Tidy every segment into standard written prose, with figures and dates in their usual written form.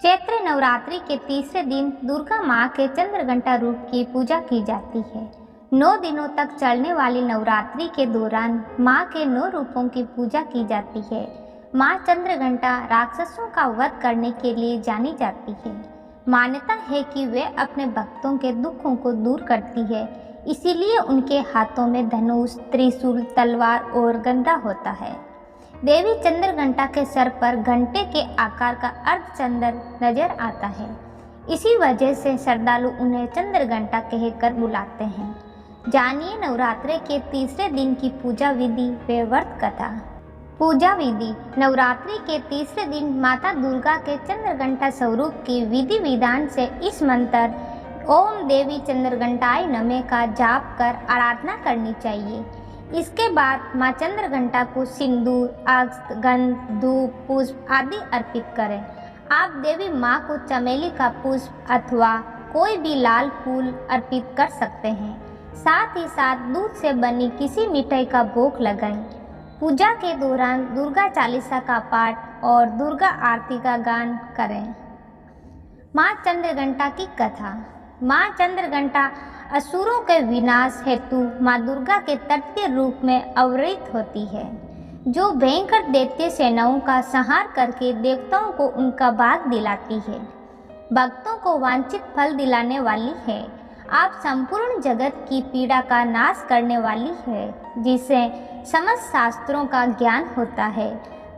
चैत्र नवरात्रि के तीसरे दिन दुर्गा माँ के चंद्रघंटा रूप की पूजा की जाती है। 9 दिनों तक चलने वाली नवरात्रि के दौरान माँ के 9 रूपों की पूजा की जाती है। माँ चंद्रघंटा राक्षसों का वध करने के लिए जानी जाती है। मान्यता है कि वे अपने भक्तों के दुखों को दूर करती है, इसीलिए उनके हाथों में धनुष, त्रिशूल, तलवार और गदा होता है। देवी चंद्रघंटा के सर पर घंटे के आकार का अर्धचंद्र नजर आता है। इसी वजह से श्रद्धालु उन्हें चंद्रघंटा कहकर बुलाते हैं। जानिए नवरात्रि के तीसरे दिन की पूजा विधि व व्रत कथा। पूजा विधि। नवरात्रि के तीसरे दिन माता दुर्गा के चंद्रघंटा स्वरूप की विधि विधान से इस मंत्र ओम देवी चंद्रघंटाय नमः का जाप कर आराधना करनी चाहिए। इसके बाद माँ चंद्रघंटा को सिंदूर, अक्षत, गंध, धूप, पुष्प आदि अर्पित करें। आप देवी माँ को चमेली का पुष्प अथवा कोई भी लाल फूल अर्पित कर सकते हैं। साथ ही साथ दूध से बनी किसी मिठाई का भोग लगाएं। पूजा के दौरान दुर्गा चालीसा का पाठ और दुर्गा आरती का गान करें। माँ चंद्रघंटा की कथा। माँ चंद्रघंटा असुरों के विनाश हेतु माँ दुर्गा के तटीय रूप में अवतरित होती है, जो भयंकर दैत्य सेनाओं का संहार करके देवताओं को उनका भाग दिलाती है। भक्तों को वांछित फल दिलाने वाली है। आप संपूर्ण जगत की पीड़ा का नाश करने वाली है, जिसे समस्त शास्त्रों का ज्ञान होता है।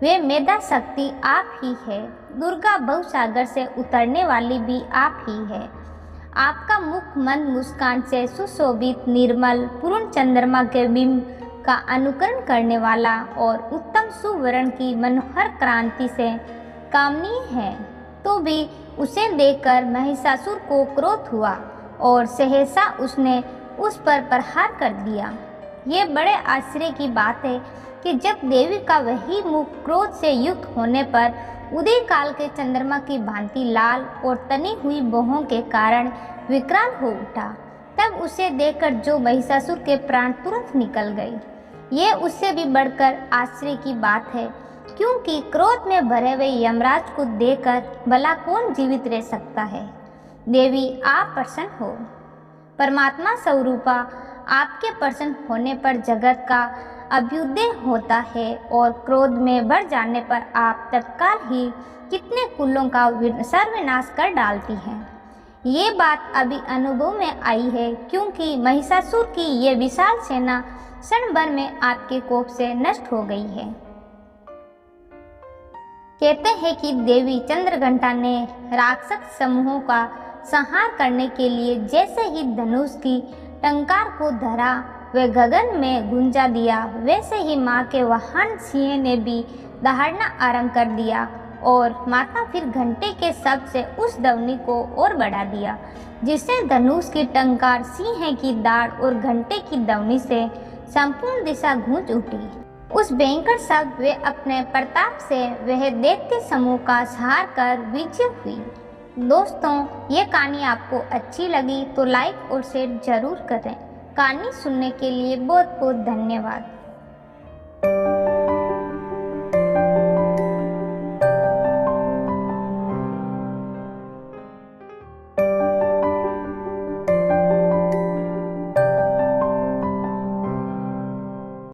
वे मेधा शक्ति आप ही है। दुर्गा भवसागर से उतरने वाली भी आप ही है। आपका मुख मंद मुस्कान से सुशोभित, निर्मल, पूर्ण चंद्रमा के बिंब का अनुकरण करने वाला और उत्तम सुवर्ण की मनोहर क्रांति से कामनीय है। तो भी उसे देखकर महिषासुर को क्रोध हुआ और सहसा उसने उस पर प्रहार कर दिया। ये बड़े आश्चर्य की बात है कि जब देवी का वही मुख क्रोध से युक्त होने पर उदय काल के चंद्रमा की भांति लाल और तनी हुई भौहों के कारण विकराल हो उठा, तब उसे देखकर जो महिषासुर के प्राण तुरंत निकल गए। ये उससे भी बढ़कर आश्चर्य की बात है, क्योंकि क्रोध में भरे हुए यमराज को देखकर भला कौन जीवित रह सकता है। देवी आप प्रसन्न हो। परमात्मा स्वरूपा आपके प्रसन्न होने पर जगत का अभ्युदय होता है और क्रोध में बढ़ जाने पर आप तत्काल ही कितने कुलों का सर्वनाश कर डालती हैं। ये बात अभी अनुभव में आई है, क्योंकि महिषासुर की ये विशाल सेना क्षण भर में आपके कोप से नष्ट हो गई है। कहते हैं कि देवी चंद्रघंटा ने राक्षस समूहों का संहार करने के लिए जैसे ही धनुष की टंकार को धरा वे गगन में गुंजा दिया, वैसे ही माँ के वाहन सिंह ने भी दहाड़ना आरंभ कर दिया और माता फिर घंटे के शब्द से उस ध्वनि को और बढ़ा दिया, जिससे धनुष की टंकार, सिंह की दाढ़ और घंटे की ध्वनि से संपूर्ण दिशा गूंज उठी। उस भयंकर शब्द वे अपने प्रताप से वह दैत्य समूह का संहार कर विजय हुई। दोस्तों, ये कहानी आपको अच्छी लगी तो लाइक और शेयर जरूर करें। कहानी सुनने के लिए बहुत बहुत धन्यवाद।